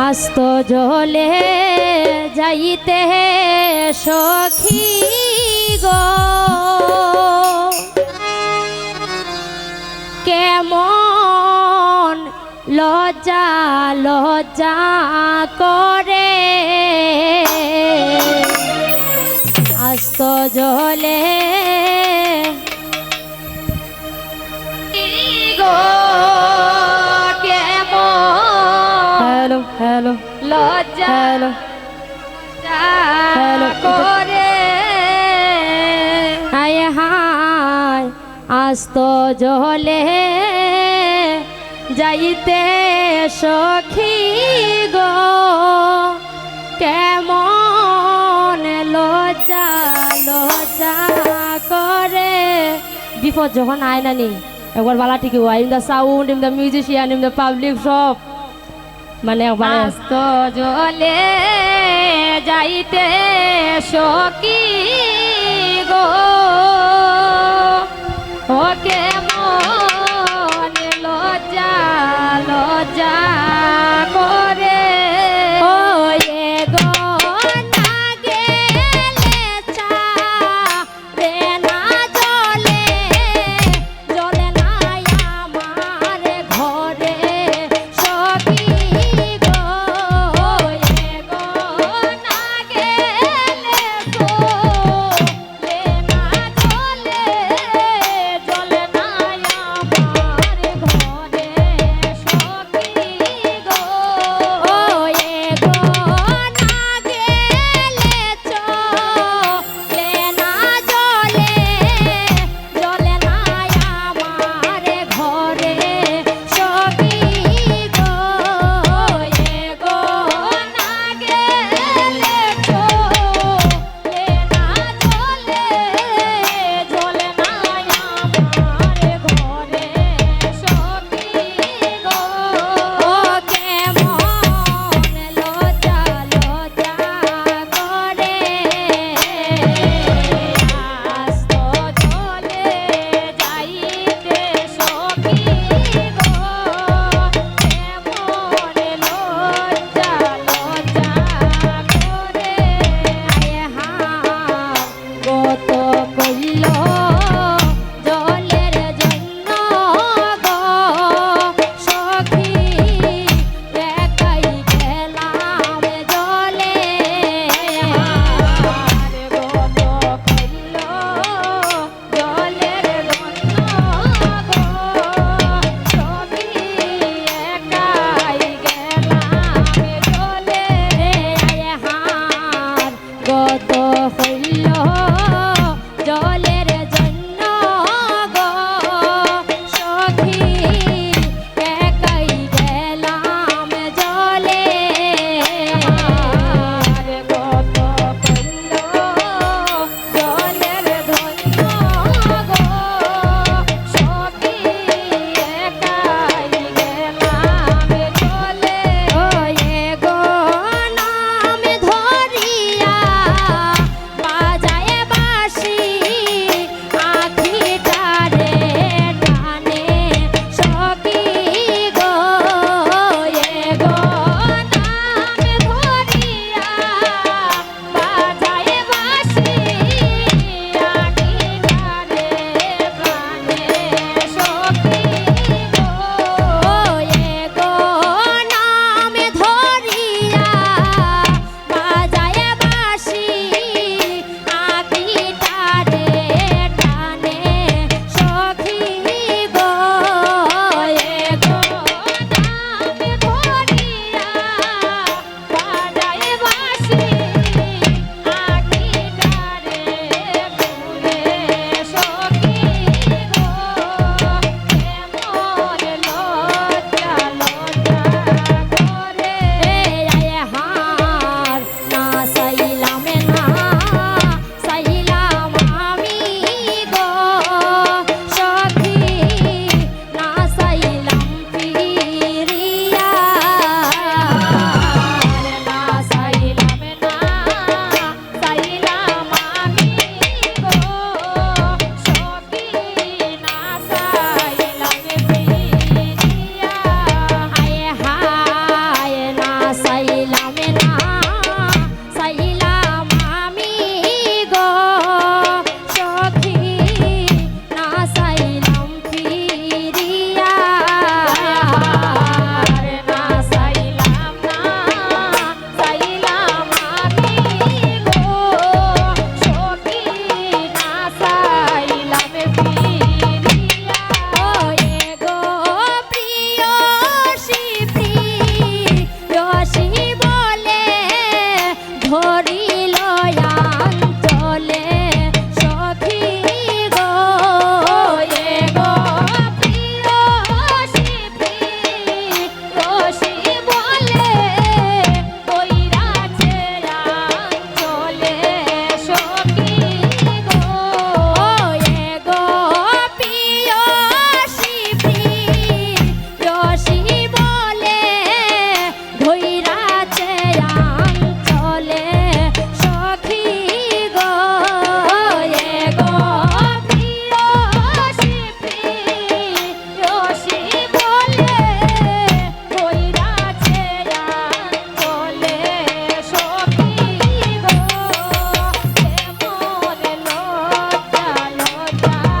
আস্ত জলে যাইতে সখী গো কেমন লজ্জা লজ্জা করে আস্ত জলে গো হ্যালো হ্যালো লজ্জা হ্যালো হ্যালো করে হায় হায় আস্ত জলে যাইতে সখী গো কেমন লজ্জা লজ্জা করে বিপদ যখন আয় না নি একবার বালা ঠিক হয় in the sound in the musician in the public সব মানে একবার আস্ত জলে যাইতে সখী গো ও কেমন লজ্জা লজ্জা করে ও এ গো না গেলে চাঁদে না জলে জলে না আমার ঘরে সখী গো এ গো না গেলে জলে না জলে জলে না আমার ঘরে সখী গো ও এ গো না গেলে চলে না জলে জলে না আমার ঘরে সখী গো এ গো না গেলে চলে না জলে জলে না আমার ঘরে সখী গো ও কেমন লজ্জা লজ্জা করে আস্ত জলে যাইতে সখী গো কেমন লজ্জা লজ্জা করে আয় হায় কত কইল জলের জন্য গো সখী একাই গেলাম জলে আর কত কইল জলের জন্য গো সখী একাই গেলাম জলে আয় হার কত হইল জলের জন্য গো সখী একাই গেলাম জলে আর কত হইল জলের জন্য গো সখী একাই গেলাম জলে ও এ গো নাম ধরিয়া বাজায় বাঁশি যায়